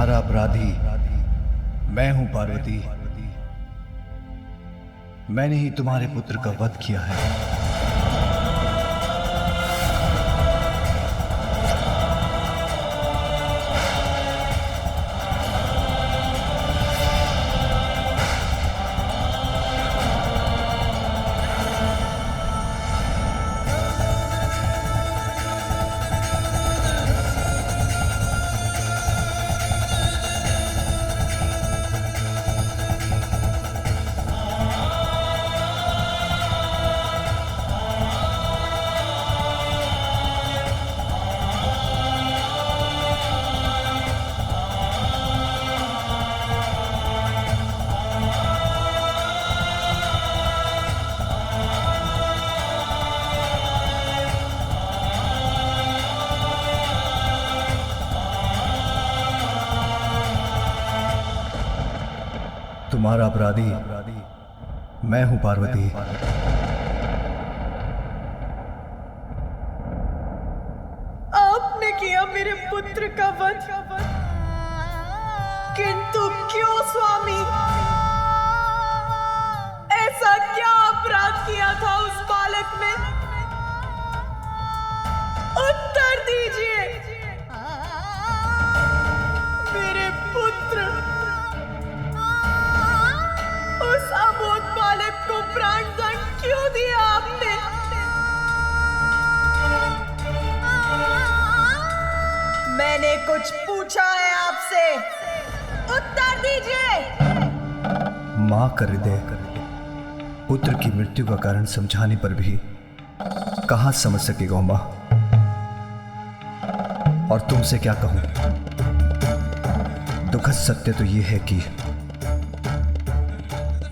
तुम्हारा अपराधी मैं हूं पार्वती। मैंने ही तुम्हारे पुत्र का वध किया है। तुम्हारा अपराधी मैं हूं पार्वती। आपने किया मेरे पुत्र का वध, किंतु क्यों स्वामी? ऐसा क्या अपराध किया था उस बालक ने? उत्तर दीजिए। मेरे पुत्र, उस अबोध बालक को प्राणदंड क्यों दिया आपने? मैंने कुछ पूछा है आपसे, उत्तर दीजिए। मां का हृदय पुत्र की मृत्यु का कारण समझाने पर भी कहां समझ सकेगा मां। और तुमसे क्या कहूं, दुखद सत्य तो यह है कि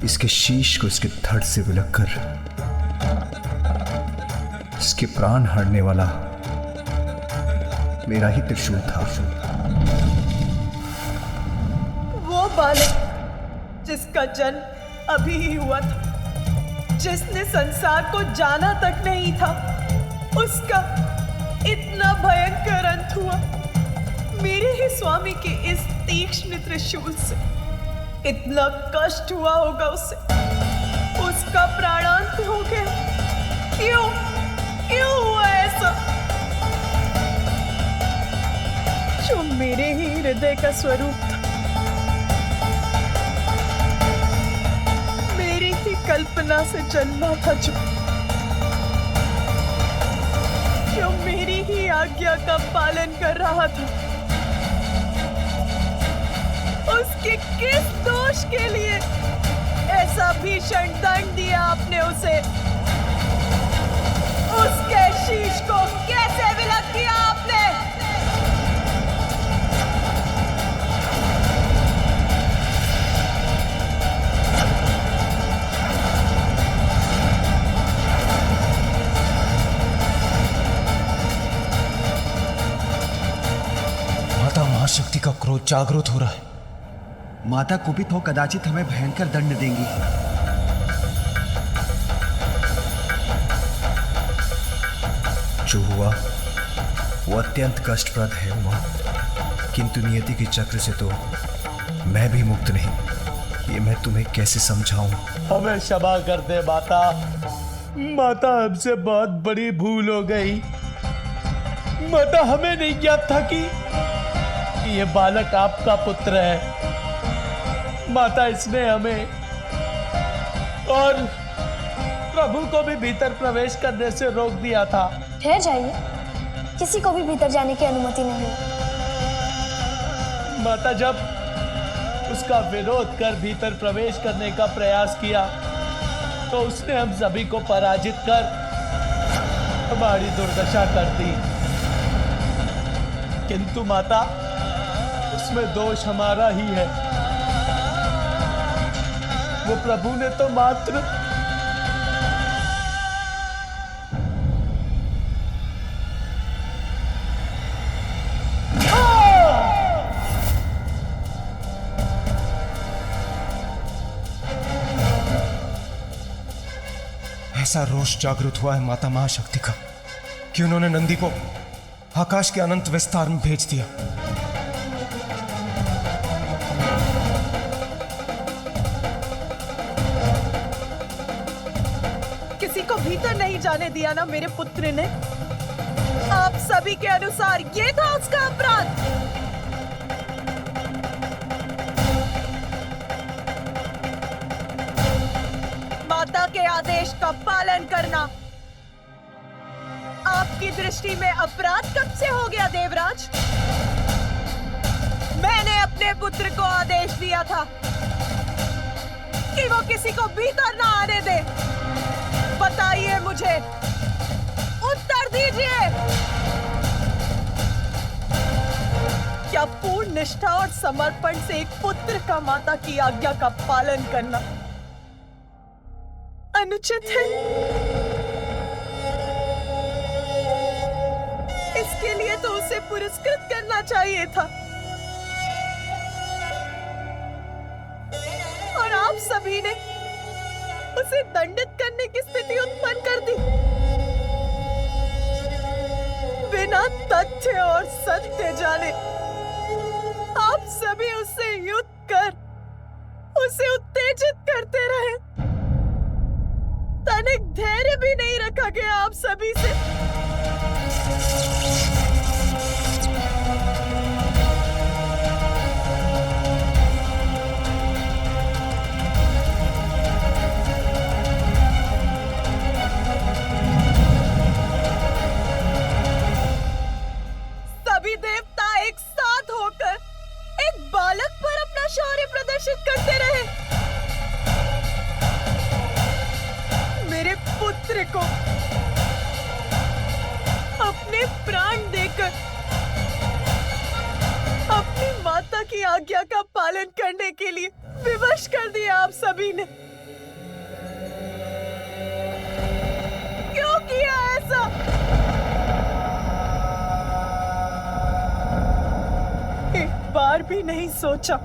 इसके शीश को इसके धड़ से विलककर इसके प्राण हरने वाला मेरा ही त्रिशूल था। वो बालक जिसका जन्म अभी ही हुआ था, जिसने संसार को जाना तक नहीं था, उसका इतना भयंकर अंत हुआ मेरे ही स्वामी के इस तीक्ष्ण त्रिशूल से। इतना कष्ट हुआ होगा उसे, उसका प्राणांत हो गया। क्यों क्यों हुआ ऐसा? जो मेरे ही हृदय का स्वरूप था, मेरी ही कल्पना से जन्मा था, जो मेरी ही आज्ञा का पालन कर रहा था, उसके किस दोष के लिए ऐसा भीषण दंड दिया आपने उसे? उसके शीश को कैसे विलग किया आपने? माता महाशक्ति का क्रोध जागृत हो रहा है। माता कुपित हो कदाचित हमें भयंकर दंड देंगी। जो हुआ वो अत्यंत कष्टप्रद है उमा, किंतु नियति के चक्र से तो मैं भी मुक्त नहीं। ये मैं तुम्हें कैसे समझाऊं? हमें क्षमा कर दे माता। माता, हमसे बहुत बड़ी भूल हो गई। माता, हमें नहीं ज्ञात था कि ये बालक आपका पुत्र है। माता, इसने हमें और प्रभु को भी भीतर प्रवेश करने से रोक दिया था। ठहर जाइए, किसी को भी भीतर जाने की अनुमति नहीं। माता, जब उसका विरोध कर भीतर प्रवेश करने का प्रयास किया तो उसने हम सभी को पराजित कर हमारी दुर्दशा कर दी। किंतु माता, उसमें दोष हमारा ही है। वो प्रभु ने तो मात्र ऐसा रोष जागृत हुआ है माता महाशक्ति का कि उन्होंने नंदी को आकाश के अनंत विस्तार में भेज दिया। किसी को भीतर नहीं जाने दिया ना मेरे पुत्र ने। आप सभी के अनुसार ये था उसका अपराध। माता के आदेश का पालन करना आपकी दृष्टि में अपराध कब से हो गया देवराज? मैंने अपने पुत्र को आदेश दिया था कि वो किसी को भीतर ना आने दे। बताइए मुझे, उत्तर दीजिए। क्या पूर्ण निष्ठा और समर्पण से एक पुत्र का माता की आज्ञा का पालन करना अनुचित है? इसके लिए तो उसे पुरस्कृत करना चाहिए था। और आप सभी ने उसे दंडित करने की स्थिति उत्पन्न कर दी। बिना तथ्य और सत्य जाने आप सभी उससे युद्ध कर उसे उत्तेजित करते रहे। तनिक धैर्य भी नहीं रखा गया आप सभी से। सभी देवता एक साथ होकर एक बालक पर अपना शौर्य प्रदर्शित करते रहे। मेरे पुत्र को अपने प्राण देकर अपनी माता की आज्ञा का पालन करने के लिए विवश कर दिया आप सभी ने। क्यों किया ऐसा? एक बार भी नहीं सोचा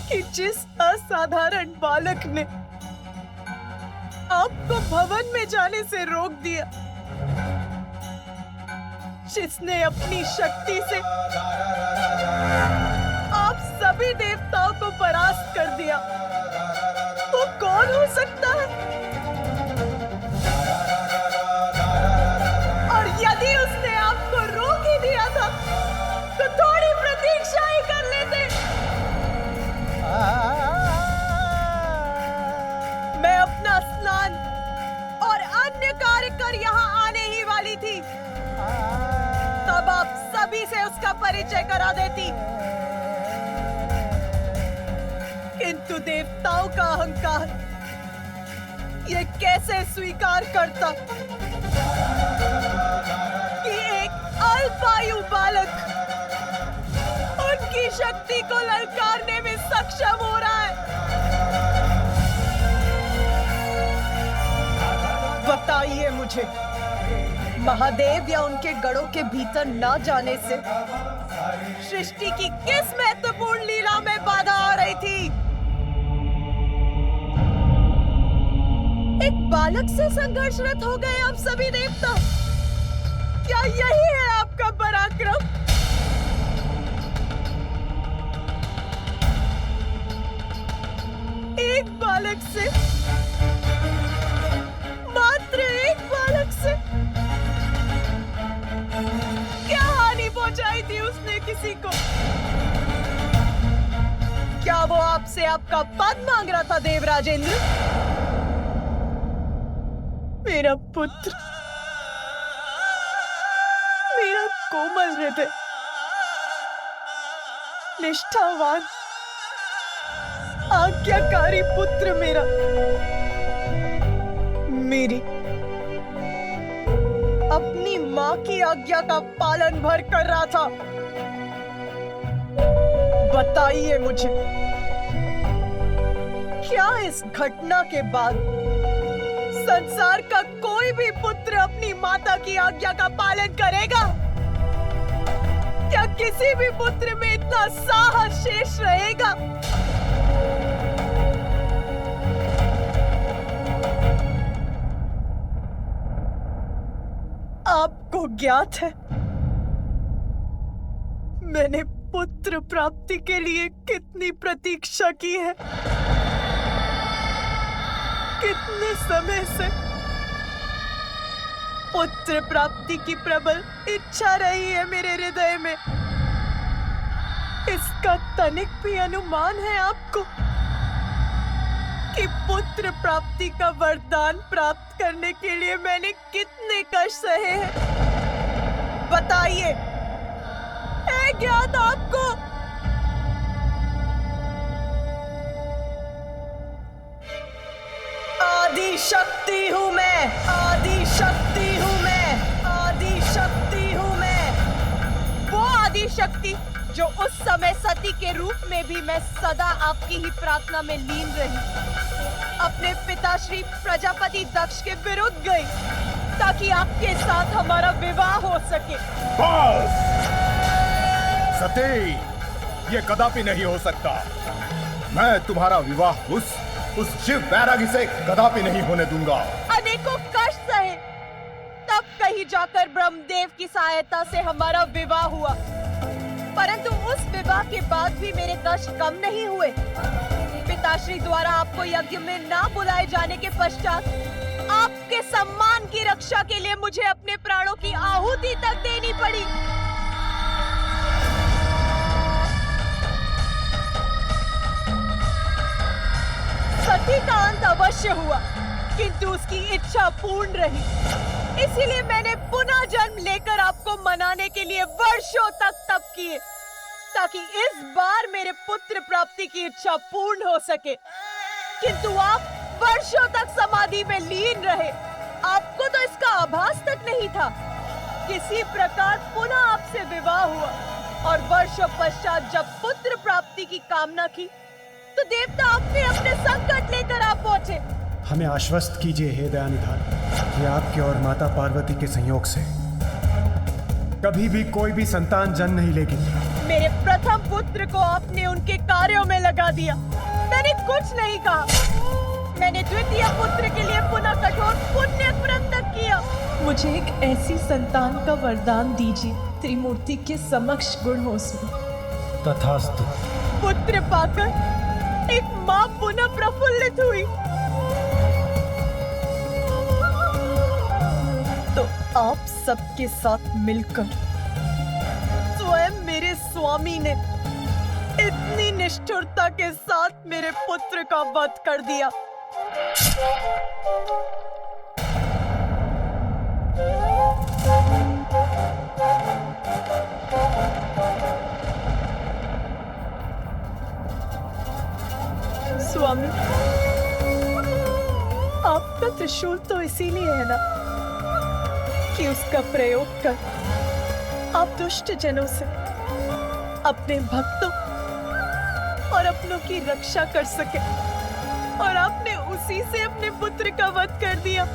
कि जिस असाधारण बालक ने आपको भवन में जाने से रोक दिया, जिसने अपनी शक्ति से आप सभी देवताओं को परास्त कर दिया, वो कौन हो सकता है? और यदि उसने आपको रोक ही दिया था तो थोड़ी प्रतीक्षा ही कर लेते। मैं अपना स्नान और अन्य कार्य कर यहाँ आने ही वाली थी, तब आप सभी से उसका परिचय करा देती। किंतु देवताओं का अहंकार ये कैसे स्वीकार करता कि एक अल्पायु बालक उनकी शक्ति को ललकारने में सक्षम हो रहा है? बताइए मुझे, महादेव या उनके गढ़ों के भीतर न जाने से सृष्टि की किस महत्वपूर्ण लीला में बाधा आ रही थी? एक बालक से संघर्षरत हो गए आप सभी देवता। क्या यही है आपका पराक्रम? एक बालक से, मात्र एक बालक से क्या हानि पहुंचाई थी उसने किसी को? क्या वो आपसे आपका पद मांग रहा था देवराजेंद्र? मेरा पुत्र, मेरा कोमल हृदय, निष्ठावान, आज्ञाकारी पुत्र मेरा मेरी अपनी मां की आज्ञा का पालन भर कर रहा था। बताइए मुझे, क्या इस घटना के बाद संसार का कोई भी पुत्र अपनी माता की आज्ञा का पालन करेगा? क्या किसी भी पुत्र में इतना साहस शेष रहेगा? आपको ज्ञात है मैंने पुत्र प्राप्ति के लिए कितनी प्रतीक्षा की है। कितने समय से पुत्र प्राप्ति की प्रबल इच्छा रही है मेरे हृदय में। इसका तनिक भी अनुमान है आपको कि पुत्र प्राप्ति का वरदान प्राप्त करने के लिए मैंने कितने कष्ट सहे हैं? बताइए, है ज्ञात आपको? आदि शक्ति हूं मैं, आदि शक्ति हूं मैं, आदि शक्ति हूं मैं। वो आदि शक्ति जो उस समय सती के रूप में भी मैं सदा आपकी ही प्रार्थना में लीन रही, अपने पिताश्री प्रजापति दक्ष के विरुद्ध गई ताकि आपके साथ हमारा विवाह हो सके। बस! सती, ये कदापि नहीं हो सकता। मैं तुम्हारा विवाह उस शिव बैरागी से कदापि नहीं होने दूंगा। अनेकों कष्ट सहे, तब कहीं जाकर ब्रह्मदेव की सहायता से हमारा विवाह हुआ। परंतु उस विवाह के बाद भी मेरे कष्ट कम नहीं हुए। पिताश्री द्वारा आपको यज्ञ में ना बुलाए जाने के पश्चात आपके सम्मान की रक्षा के लिए मुझे अपने प्राणों की आहुति तक देनी पड़ी। सती का अंत अवश्य हुआ, किंतु उसकी इच्छा पूर्ण रही। इसीलिए मैंने पुनः जन्म लेकर आपको मनाने के लिए वर्षों तक तप किए, ताकि इस बार मेरे पुत्र प्राप्ति की इच्छा पूर्ण हो सके। किंतु आप वर्षों तक समाधि में लीन रहे। आपको तो इसका आभास तक नहीं था। किसी प्रकार पुनः आपसे विवाह हुआ और वर्षों पश्चात जब पुत्र प्राप्ति की कामना की तो देवता अपने अपने संकट लेकर आ पहुंचे। हमें आश्वस्त कीजिए हे दयानिधान कि आपके और माता पार्वती के संयोग से कभी भी कोई भी संतान जन्म नहीं लेगी। मेरे प्रथम पुत्र को आपने उनके कार्यों में लगा दिया। मैंने कुछ नहीं कहा। मैंने द्वितीय पुत्र के लिए पुनः कठोर पुण्य व्रत तक किया। मुझे एक ऐसी संतान का वरदान दीजिए, त्रिमूर्ति के समक्ष गुण हो उसमें। तथास्तु। पुत्र पाकर एक माँ पुनः प्रफुल्लित हुई तो आप सबके साथ मिलकर स्वयं मेरे स्वामी ने इतनी निष्ठुरता के साथ मेरे पुत्र का वध कर दिया। स्वामी, आपका त्रिशूल तो इसीलिए है ना कि उसका प्रयोग कर आप दुष्ट जनों से अपने भक्तों और अपनों की रक्षा कर सके, और आपने उसी से अपने पुत्र का वध कर दिया।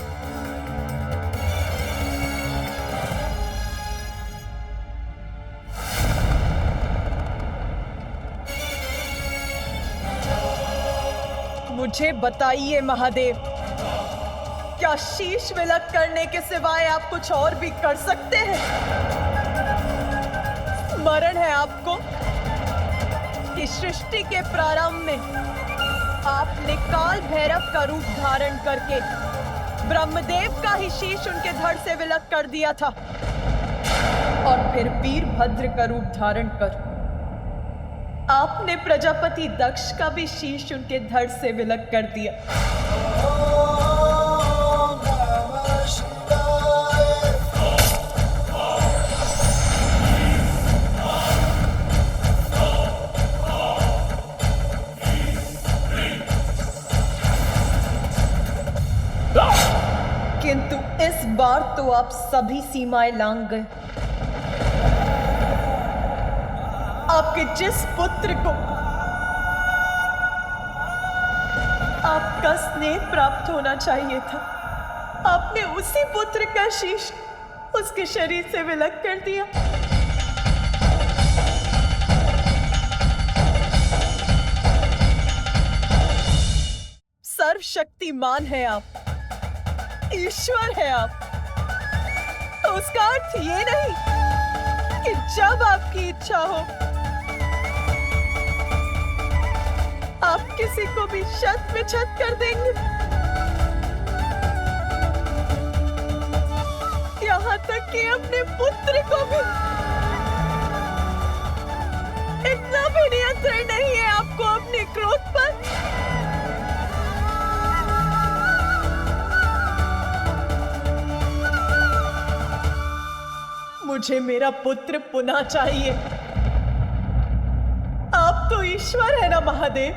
मुझे बताइए महादेव, क्या शीश विलक करने के सिवाय आप कुछ और भी कर सकते हैं? स्मरण है आपको कि सृष्टि के प्रारंभ में आपने काल भैरव का रूप धारण करके ब्रह्मदेव का ही शीश उनके धड़ से विलक कर दिया था, और फिर वीरभद्र का रूप धारण कर आपने प्रजापति दक्ष का भी शीश उनके धड़ से विलक कर दिया। किंतु इस बार तो आप सभी सीमाएं लांघ गए। आपके जिस पुत्र को आपका स्नेह प्राप्त होना चाहिए था, आपने उसी पुत्र का शीश उसके शरीर से विलक कर दिया। सर्वशक्तिमान है आप, ईश्वर है आप। तो उसका अर्थ ये नहीं कि जब आपकी इच्छा हो आप किसी को भी शत में छत कर देंगे। तक कि अपने पुत्र को भी, इतना भी नियंत्रण नहीं है आपको अपने क्रोध पर। मुझे मेरा पुत्र पुनः चाहिए। आप तो ईश्वर है ना महादेव,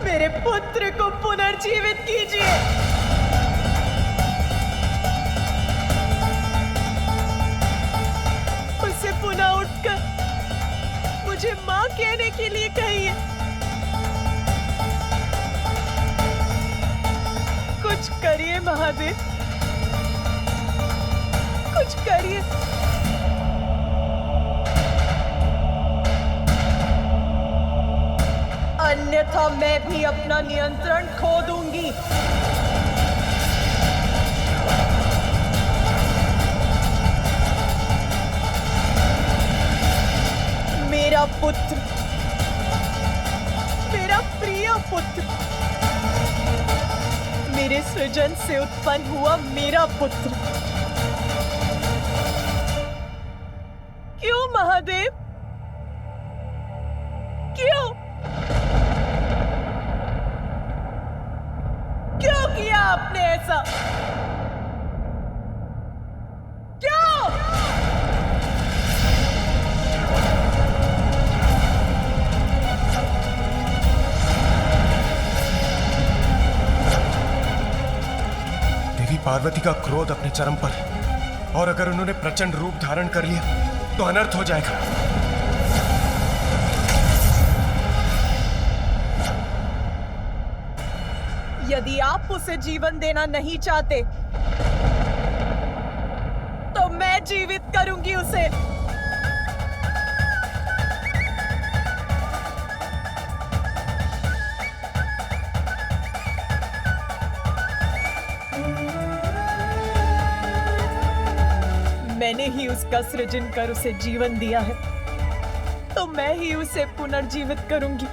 मेरे पुत्र को पुनर्जीवित कीजिए। उसे पुनः उठकर मुझे मां कहने के लिए कहिए। कुछ करिए महादेव, कुछ करिए। अन्यथा मैं भी अपना नियंत्रण खो दूंगी। मेरा पुत्र, मेरा प्रिय पुत्र, मेरे सृजन से उत्पन्न हुआ मेरा पुत्र। क्यों महादेव, क्यों क्यों किया आपने ऐसा? क्यों? देवी पार्वती का क्रोध अपने चरम पर है, और अगर उन्होंने प्रचंड रूप धारण कर लिया तो अनर्थ हो जाएगा। यदि आप उसे जीवन देना नहीं चाहते तो मैं जीवित करूंगी उसे। मैंने ही उसका सृजन कर उसे जीवन दिया है, तो मैं ही उसे पुनर्जीवित करूंगी।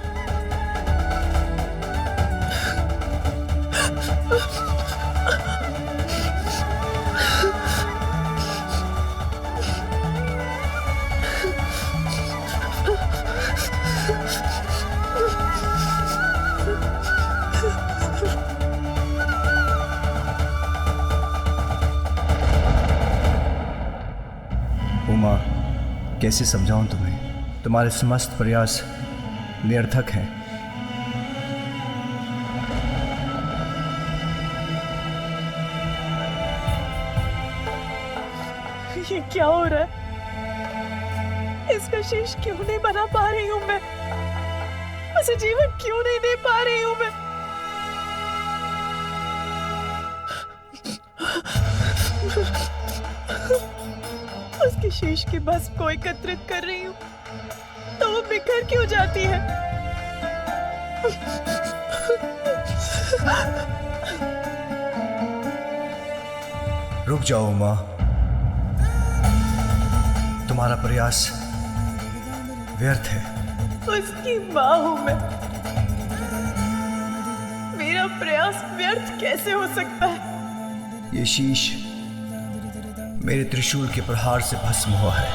उमा, कैसे समझाऊं तुम्हें? तुम्हारे समस्त प्रयास निरर्थक हैं। ये क्या हो रहा है? इसका शेष क्यों नहीं बना पा रही हूं मैं? उसे जीवन क्यों नहीं दे पा रही हूं मैं? उसके शेष की भस्म को एकत्रित कर रही हूं तो वो बिखर क्यों जाती है? रुक जाओ उमा, तुम्हारा प्रयास व्यर्थ है। उसकी मां हूं मैं, मेरा प्रयास व्यर्थ कैसे हो सकता है? ये शीश मेरे त्रिशूल के प्रहार से भस्म हुआ है,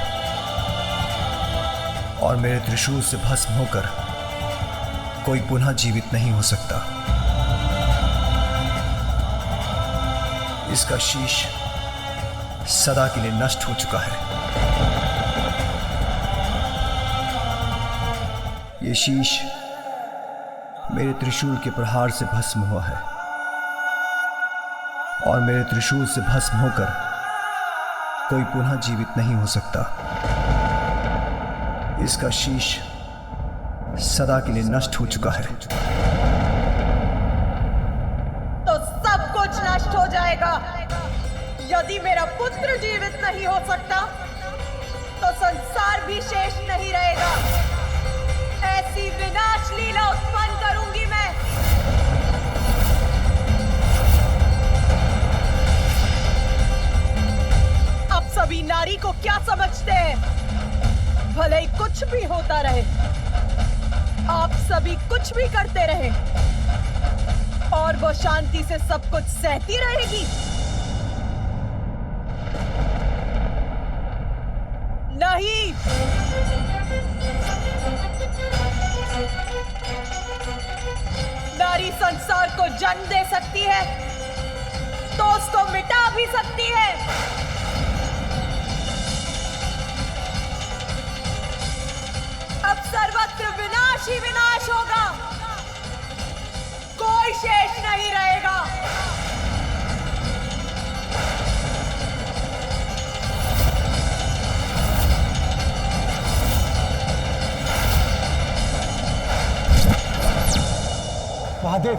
और मेरे त्रिशूल से भस्म होकर कोई पुनः जीवित नहीं हो सकता। इसका शीश सदा के लिए नष्ट हो चुका है। ये शीश मेरे त्रिशूल के प्रहार से भस्म हुआ है, और मेरे त्रिशूल से भस्म होकर कोई पुनः जीवित नहीं हो सकता। इसका शीश सदा के लिए नष्ट हो चुका है। तो सब कुछ नष्ट हो जाएगा। यदि मेरा पुत्र जीवित नहीं हो सकता तो संसार भी शेष नहीं रहेगा। ऐसी विनाश लीला उत्पन्न करूंगी मैं। सभी नारी को क्या समझते हैं? भले ही कुछ भी होता रहे, आप सभी कुछ भी करते रहे और वो शांति से सब कुछ सहती रहेगी। नहीं। नारी संसार को जन्म दे सकती है तो उसको मिटा भी सकती है। अब सर्वत्र विनाश ही विनाश होगा, कोई शेष नहीं रहेगा। महादेव,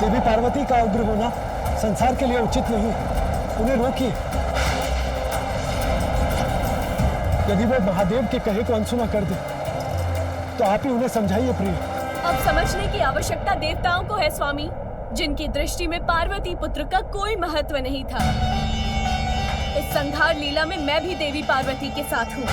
देवी पार्वती का उग्र होना संसार के लिए उचित नहीं, उन्हें रोकिए। यदि वो महादेव के कहे को अनसुना कर दे तो आप ही उन्हें समझाइए प्रिय। अब समझने की आवश्यकता देवताओं को है स्वामी, जिनकी दृष्टि में पार्वती पुत्र का कोई महत्व नहीं था। इस संहार लीला में मैं भी देवी पार्वती के साथ हूँ।